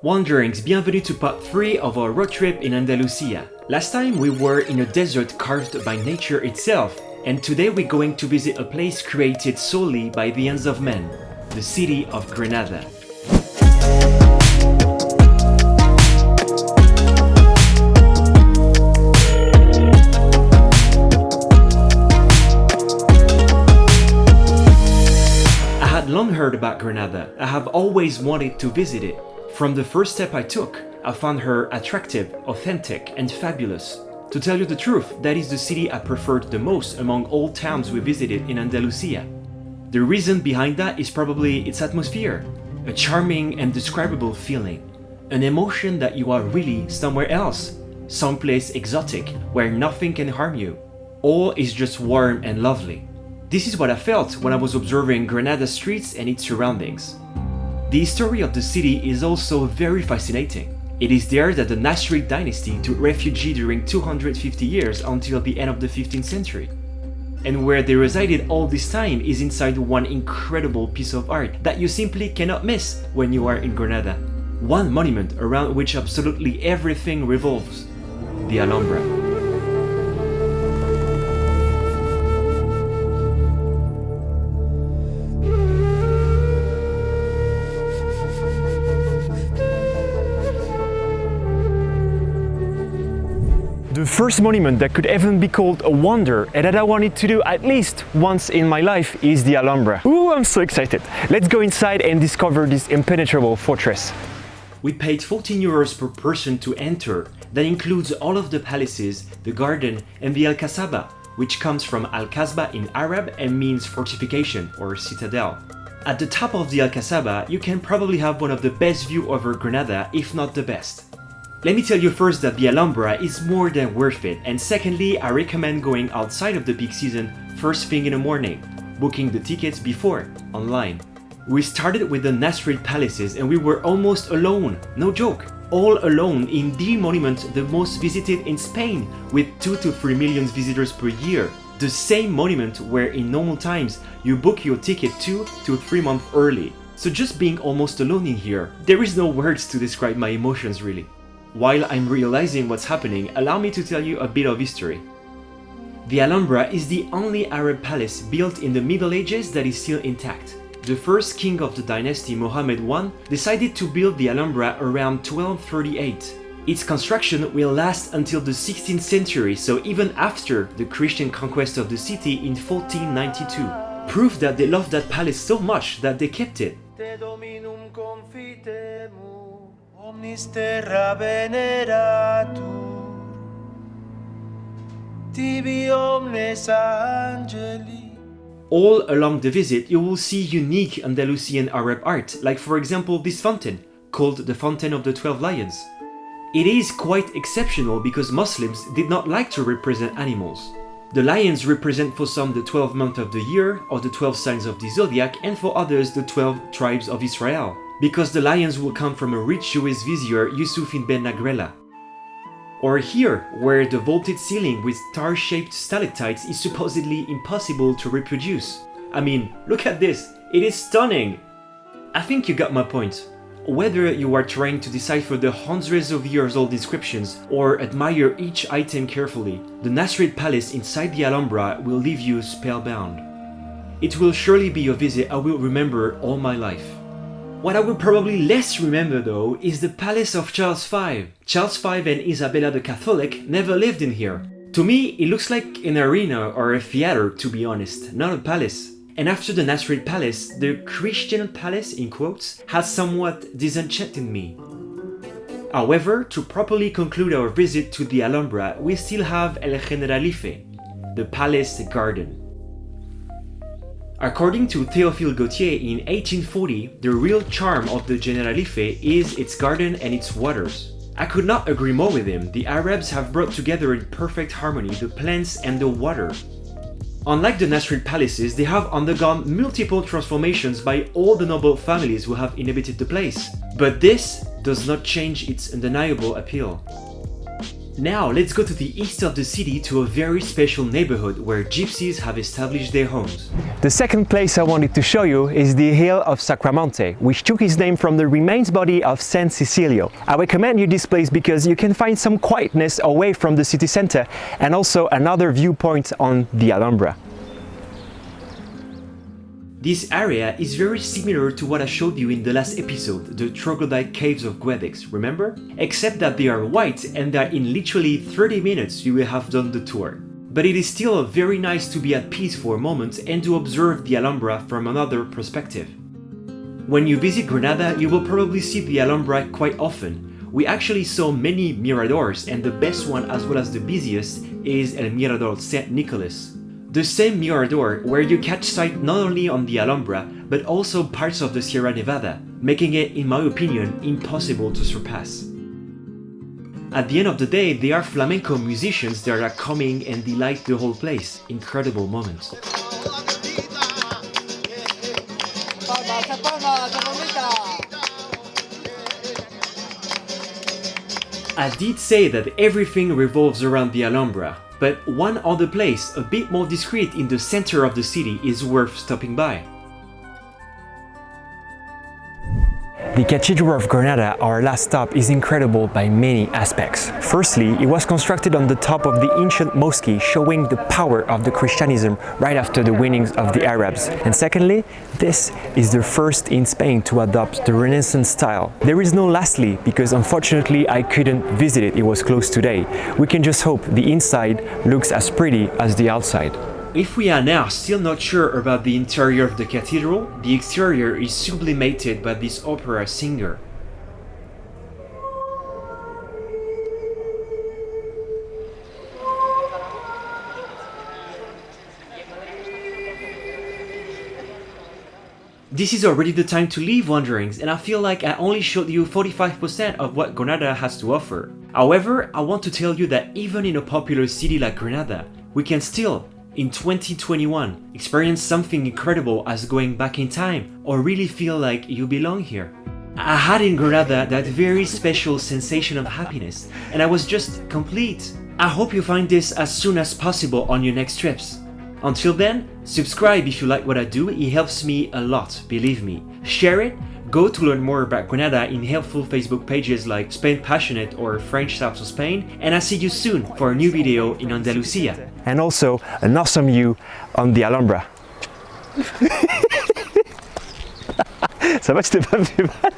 Wanderings, bienvenue to part 3 of our road trip in Andalusia. Last time we were in a desert carved by nature itself, and today we're going to visit a place created solely by the hands of men, the city of Granada. I had long heard about Granada. I have always wanted to visit it. From the first step I took, I found her attractive, authentic, and fabulous. To tell you the truth, that is the city I preferred the most among all towns we visited in Andalusia. The reason behind that is probably its atmosphere, a charming and indescribable feeling, an emotion that you are really somewhere else, someplace exotic where nothing can harm you. All is just warm and lovely. This is what I felt when I was observing Granada's streets and its surroundings. The history of the city is also very fascinating. It is there that the Nasrid dynasty took refuge during 250 years until the end of the 15th century. And where they resided all this time is inside one incredible piece of art that you simply cannot miss when you are in Granada. One monument around which absolutely everything revolves: the Alhambra. The first monument that could even be called a wonder and that I wanted to do at least once in my life is the Alhambra. Ooh, I'm so excited! Let's go inside and discover this impenetrable fortress. We paid €14 per person to enter. That includes all of the palaces, the garden, and the Alcazaba, which comes from Al-Kasbah in Arab and means fortification or citadel. At the top of the Alcazaba, you can probably have one of the best views over Granada, if not the best. Let me tell you first that the Alhambra is more than worth it, and secondly, I recommend going outside of the peak season first thing in the morning, booking the tickets before, online. We started with the Nasrid palaces and we were almost alone, no joke, all alone in the monument the most visited in Spain with 2 to 3 million visitors per year. The same monument where in normal times you book your ticket 2 to 3 months early. So just being almost alone in here, there is no words to describe my emotions really. While I'm realizing what's happening, allow me to tell you a bit of history. The Alhambra is the only Arab palace built in the Middle Ages that is still intact. The first king of the dynasty, Mohammed I, decided to build the Alhambra around 1238. Its construction will last until the 16th century, so even after the Christian conquest of the city in 1492. Proof that they loved that palace so much that they kept it. Omnis terra veneratur, tibi omnes angeli. All along the visit, you will see unique Andalusian Arab art, like for example this fountain, called the Fountain of the 12 Lions. It is quite exceptional because Muslims did not like to represent animals. The lions represent for some the 12 months of the year, or the 12 signs of the zodiac, and for others the 12 tribes of Israel, because the lions will come from a rich Jewish vizier, Yusuf ibn Nagrela. Or here, where the vaulted ceiling with star-shaped stalactites is supposedly impossible to reproduce. I mean, look at this, it is stunning! I think you got my point. Whether you are trying to decipher the hundreds of years old inscriptions or admire each item carefully, the Nasrid Palace inside the Alhambra will leave you spellbound. It will surely be a visit I will remember all my life. What I will probably less remember though is the palace of Charles V. Charles V and Isabella the Catholic never lived in here. To me, it looks like an arena or a theater, to be honest, not a palace. And after the Nasrid Palace, the Christian palace, in quotes, has somewhat disenchanted me. However, to properly conclude our visit to the Alhambra, we still have El Generalife, the palace garden. According to Théophile Gautier in 1840, the real charm of the Generalife is its garden and its waters. I could not agree more with him. The Arabs have brought together in perfect harmony the plants and the water. Unlike the Nasrid palaces, they have undergone multiple transformations by all the noble families who have inhabited the place. But this does not change its undeniable appeal. Now let's go to the east of the city to a very special neighborhood where gypsies have established their homes. The second place I wanted to show you is the hill of Sacromonte, which took its name from the remains body of Saint Cecilio. I recommend you this place because you can find some quietness away from the city center and also another viewpoint on the Alhambra. This area is very similar to what I showed you in the last episode, the troglodyte caves of Guedex, remember? Except that they are white and that in literally 30 minutes you will have done the tour. But it is still very nice to be at peace for a moment and to observe the Alhambra from another perspective. When you visit Granada, you will probably see the Alhambra quite often. We actually saw many miradors, and the best one as well as the busiest is El Mirador St Nicolas. The same mirador where you catch sight not only on the Alhambra, but also parts of the Sierra Nevada, making it, in my opinion, impossible to surpass. At the end of the day, they are flamenco musicians that are coming and delight the whole place. Incredible moments. I did say that everything revolves around the Alhambra, but one other place, a bit more discreet in the center of the city, is worth stopping by. The Cathedral of Granada, our last stop, is incredible by many aspects. Firstly, it was constructed on the top of the ancient mosque, showing the power of the Christianism right after the winnings of the Arabs. And secondly, this is the first in Spain to adopt the Renaissance style. There is no lastly, because unfortunately I couldn't visit it, it was closed today. We can just hope the inside looks as pretty as the outside. If we are now still not sure about the interior of the cathedral, the exterior is sublimated by this opera singer. This is already the time to leave Wanderings, and I feel like I only showed you 45% of what Granada has to offer. However, I want to tell you that even in a popular city like Granada, we can still, in 2021, experience something incredible as going back in time or really feel like you belong here. I had in Granada that very special sensation of happiness, and I was just complete. I hope you find this as soon as possible on your next trips. Until then, subscribe if you like what I do, it helps me a lot, believe me. Share it, go to learn more about Granada in helpful Facebook pages like Spain Passionate or French South of Spain, and I'll see you soon for a new video in Andalusia. And also an awesome view on the Alhambra. Ça va, je t'ai pas fait mal.